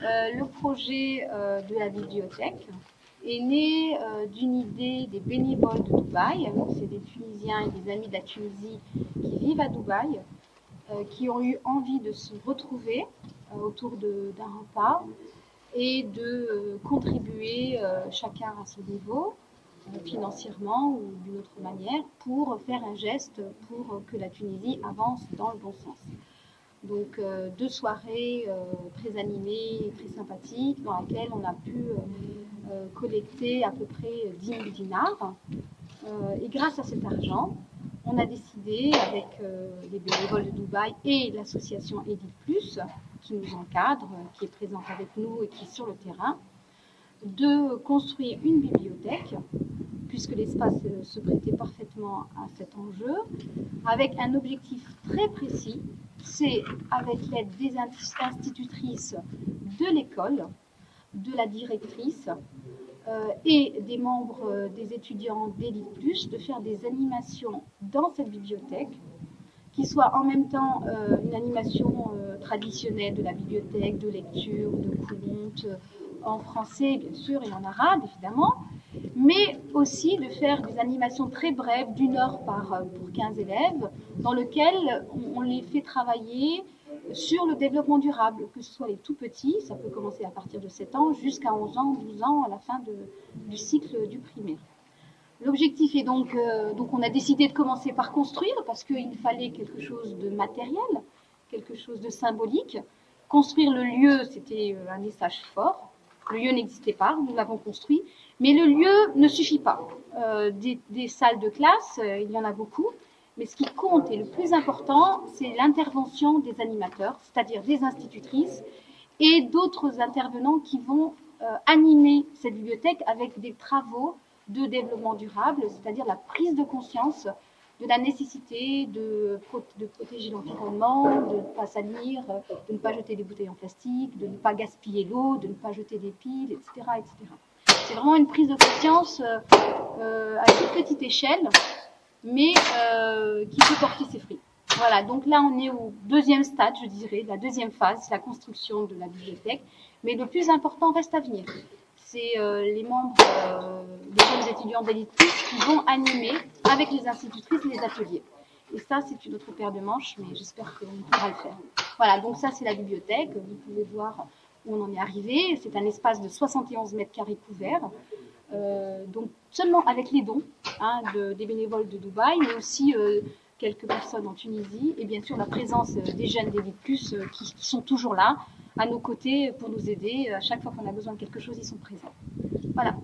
Le projet de la bibliothèque est né d'une idée des bénévoles de Dubaï. C'est des Tunisiens et des amis de la Tunisie qui vivent à Dubaï, qui ont eu envie de se retrouver autour d'un repas et de contribuer chacun à son niveau, financièrement ou d'une autre manière, pour faire un geste pour que la Tunisie avance dans le bon sens. Donc 2 soirées très animées et très sympathiques dans lesquelles on a pu collecter à peu près 10 000 dinars. Et grâce à cet argent, on a décidé avec les bénévoles de Dubaï et l'association Edil Plus, qui nous encadre, qui est présente avec nous et qui est sur le terrain, de construire une bibliothèque, puisque l'espace se prêtait parfaitement à cet enjeu, avec un objectif très précis, c'est avec l'aide des institutrices de l'école, de la directrice et des membres des étudiants d'Edil Plus, de faire des animations dans cette bibliothèque, qui soit en même temps une animation traditionnelle de la bibliothèque, de lecture, de contes, en français bien sûr et en arabe évidemment, mais aussi de faire des animations très brèves d'1 heure pour 15 élèves, dans lesquelles on les fait travailler sur le développement durable, que ce soit les tout petits, ça peut commencer à partir de 7 ans, jusqu'à 11 ans, 12 ans, à la fin du cycle du primaire. L'objectif est donc on a décidé de commencer par construire, parce qu'il fallait quelque chose de matériel, quelque chose de symbolique. Construire le lieu, c'était un message fort. Le lieu n'existait pas, nous l'avons construit, mais le lieu ne suffit pas. Des salles de classe, il y en a beaucoup, mais ce qui compte et le plus important, c'est l'intervention des animateurs, c'est-à-dire des institutrices et d'autres intervenants qui vont animer cette bibliothèque avec des travaux de développement durable, c'est-à-dire la prise de conscience de la nécessité de protéger l'environnement, de ne pas salir, de ne pas jeter des bouteilles en plastique, de ne pas gaspiller l'eau, de ne pas jeter des piles, etc. etc. C'est vraiment une prise de conscience à une petite échelle, mais qui peut porter ses fruits. Voilà, donc là on est au 2e stade, je dirais, la 2e phase, la construction de la bibliothèque, mais le plus important reste à venir. C'est les membres, les jeunes étudiants d'Edil Plus qui vont animer avec les institutrices les ateliers. Et ça, c'est une autre paire de manches, mais j'espère qu'on pourra le faire. Voilà, donc ça, c'est la bibliothèque. Vous pouvez voir où on en est arrivé. C'est un espace de 71 mètres carrés couverts. Donc seulement avec les dons des bénévoles de Dubaï, mais aussi quelques personnes en Tunisie. Et bien sûr, la présence des jeunes d'Edil Plus qui sont toujours là, à nos côtés pour nous aider. À chaque fois qu'on a besoin de quelque chose, ils sont présents. Voilà.